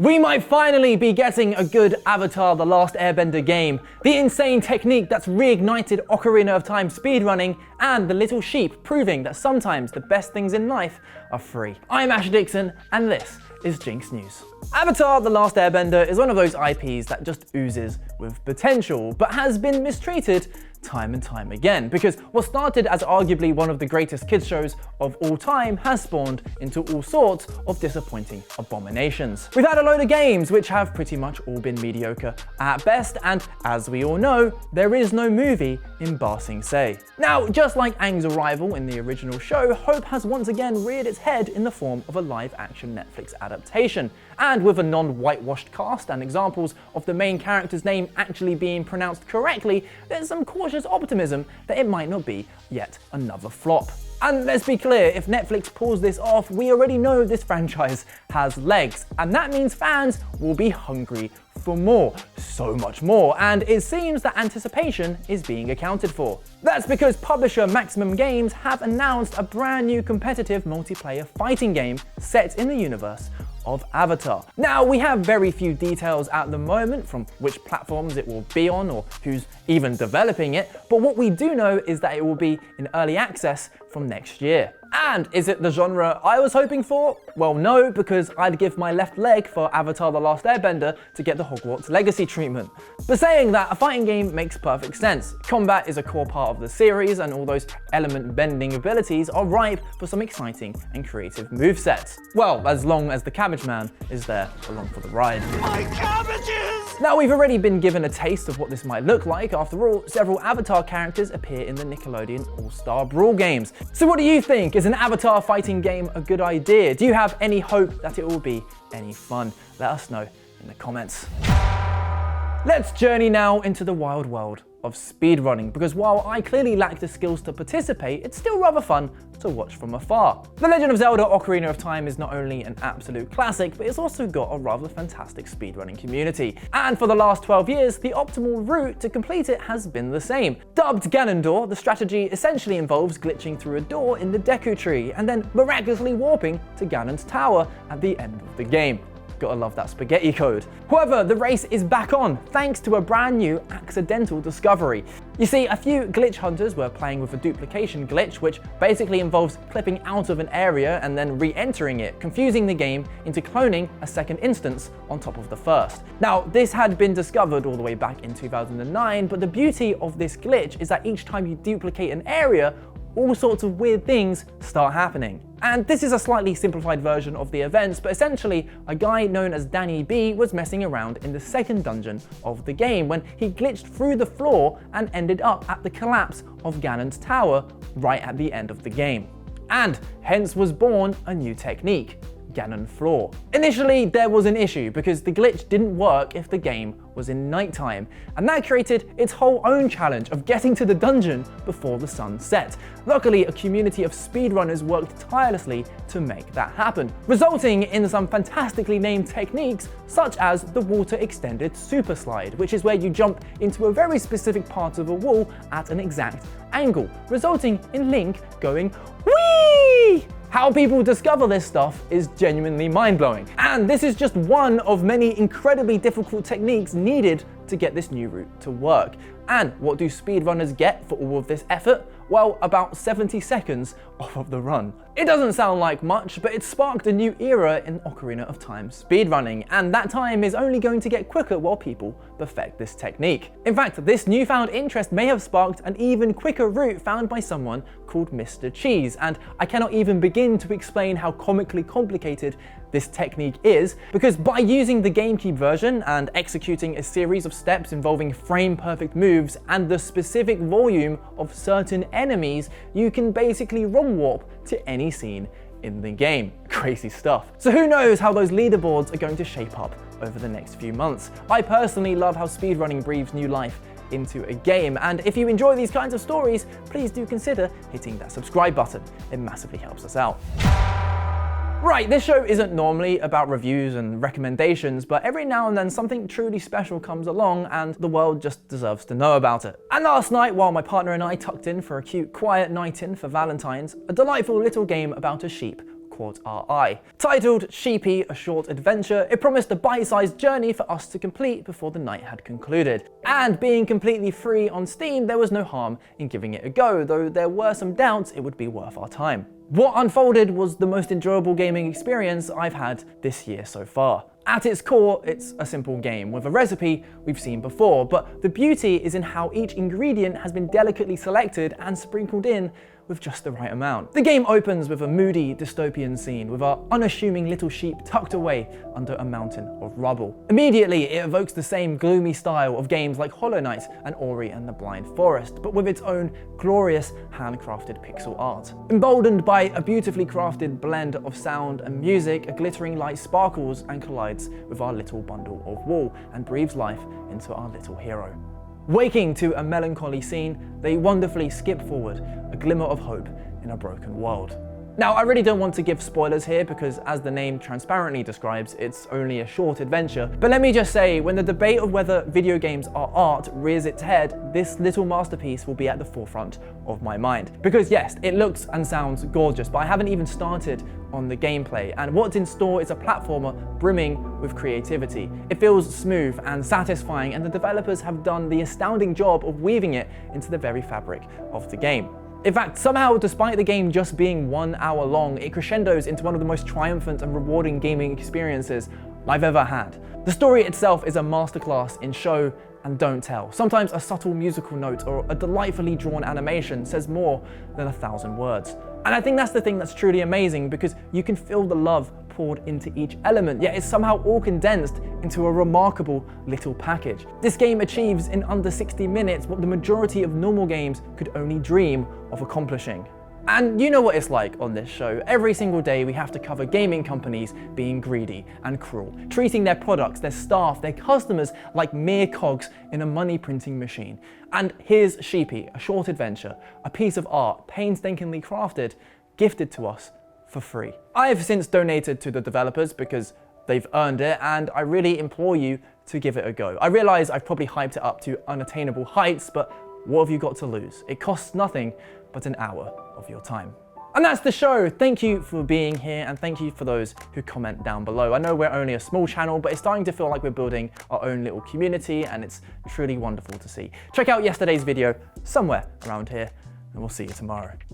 We might finally be getting a good Avatar: The Last Airbender game, the insane technique that's reignited Ocarina of Time speedrunning, and the little sheep proving that sometimes the best things in life are free. I'm Ash Dixon, and this is GINX News. Avatar: The Last Airbender is one of those IPs that just oozes with potential, but has been mistreated time and time again, because what started as arguably one of the greatest kids shows of all time has spawned into all sorts of disappointing abominations. We've had a load of games which have pretty much all been mediocre at best, and as we all know, there is no movie in Ba Sing Se. Now, just like Aang's arrival in the original show, hope has once again reared its head in the form of a live-action Netflix adaptation, and with a non-whitewashed cast and examples of the main character's name actually being pronounced correctly, there's some cautious optimism that it might not be yet another flop. And let's be clear, if Netflix pulls this off, we already know this franchise has legs, and that means fans will be hungry for more, so much more, and it seems that anticipation is being accounted for. That's because publisher Maximum Games have announced a brand new competitive multiplayer fighting game set in the universe of Avatar. Now, we have very few details at the moment from which platforms it will be on or who's even developing it, but what we do know is that it will be in early access from next year. And is it the genre I was hoping for? Well, no, because I'd give my left leg for Avatar: The Last Airbender to get the Hogwarts Legacy treatment. But saying that, a fighting game makes perfect sense. Combat is a core part of the series, and all those element-bending abilities are ripe for some exciting and creative movesets. Well, as long as the Cabbage Man is there along for the ride. My cabbages! Now, we've already been given a taste of what this might look like. After all, several Avatar characters appear in the Nickelodeon All-Star Brawl games. So what do you think? Is an Avatar fighting game a good idea? Do you have any hope that it will be any fun? Let us know in the comments. Let's journey now into the wild world of speedrunning, because while I clearly lack the skills to participate, it's still rather fun to watch from afar. The Legend of Zelda Ocarina of Time is not only an absolute classic, but it's also got a rather fantastic speedrunning community. And for the last 12 years, the optimal route to complete it has been the same. Dubbed Ganondorf, the strategy essentially involves glitching through a door in the Deku Tree and then miraculously warping to Ganon's tower at the end of the game. Gotta love that spaghetti code. However, the race is back on, thanks to a brand new accidental discovery. You see, a few glitch hunters were playing with a duplication glitch, which basically involves clipping out of an area and then re-entering it, confusing the game into cloning a second instance on top of the first. Now, this had been discovered all the way back in 2009, but the beauty of this glitch is that each time you duplicate an area, all sorts of weird things start happening. And this is a slightly simplified version of the events, but essentially, a guy known as Danny B was messing around in the second dungeon of the game when he glitched through the floor and ended up at the collapse of Ganon's tower right at the end of the game. And hence was born a new technique, Ganon Floor. Initially, there was an issue because the glitch didn't work if the game was in nighttime, and that created its whole own challenge of getting to the dungeon before the sun set. Luckily, a community of speedrunners worked tirelessly to make that happen, resulting in some fantastically named techniques such as the water extended super slide, which is where you jump into a very specific part of a wall at an exact angle, resulting in Link going whee! How people discover this stuff is genuinely mind-blowing. And this is just one of many incredibly difficult techniques needed to get this new route to work. And what do speedrunners get for all of this effort? Well, about 70 seconds off of the run. It doesn't sound like much, but it sparked a new era in Ocarina of Time speedrunning, and that time is only going to get quicker while people perfect this technique. In fact, this newfound interest may have sparked an even quicker route found by someone called Mr. Cheese, and I cannot even begin to explain how comically complicated this technique is, because by using the GameCube version and executing a series of steps involving frame-perfect moves and the specific volume of certain enemies, you can basically run warp to any scene in the game. Crazy stuff. So who knows how those leaderboards are going to shape up over the next few months. I personally love how speedrunning breathes new life into a game, and if you enjoy these kinds of stories, please do consider hitting that subscribe button. It massively helps us out. Right, this show isn't normally about reviews and recommendations, but every now and then something truly special comes along and the world just deserves to know about it. And last night, while my partner and I tucked in for a cute, quiet night in for Valentine's, a delightful little game about a sheep caught our eye. Titled Sheepy, a short adventure, it promised a bite-sized journey for us to complete before the night had concluded. And being completely free on Steam, there was no harm in giving it a go, though there were some doubts it would be worth our time. What unfolded was the most enjoyable gaming experience I've had this year so far. At its core, it's a simple game with a recipe we've seen before, but the beauty is in how each ingredient has been delicately selected and sprinkled in with just the right amount. The game opens with a moody, dystopian scene with our unassuming little sheep tucked away under a mountain of rubble. Immediately, it evokes the same gloomy style of games like Hollow Knight and Ori and the Blind Forest, but with its own glorious handcrafted pixel art. Emboldened by a beautifully crafted blend of sound and music, a glittering light sparkles and collides with our little bundle of wool and breathes life into our little hero. Waking to a melancholy scene, they wonderfully skip forward, a glimmer of hope in a broken world. Now, I really don't want to give spoilers here because, as the name transparently describes, it's only a short adventure. But let me just say, when the debate of whether video games are art rears its head, this little masterpiece will be at the forefront of my mind. Because yes, it looks and sounds gorgeous, but I haven't even started on the gameplay, and what's in store is a platformer brimming with creativity. It feels smooth and satisfying, and the developers have done the astounding job of weaving it into the very fabric of the game. In fact, somehow, despite the game just being 1 hour long, it crescendos into one of the most triumphant and rewarding gaming experiences I've ever had. The story itself is a masterclass in show and don't tell. Sometimes a subtle musical note or a delightfully drawn animation says more than 1,000 words. And I think that's the thing that's truly amazing, because you can feel the love poured into each element, yet it's somehow all condensed into a remarkable little package. This game achieves in under 60 minutes what the majority of normal games could only dream of accomplishing. And you know what it's like on this show. Every single day we have to cover gaming companies being greedy and cruel, treating their products, their staff, their customers like mere cogs in a money printing machine. And here's Sheepy, a short adventure, a piece of art painstakingly crafted, gifted to us for free. I have since donated to the developers because they've earned it, and I really implore you to give it a go. I realize I've probably hyped it up to unattainable heights, but what have you got to lose? It costs nothing but an hour of your time. And that's the show. Thank you for being here, and thank you for those who comment down below. I know we're only a small channel, but it's starting to feel like we're building our own little community, and it's truly wonderful to see. Check out yesterday's video somewhere around here, and we'll see you tomorrow.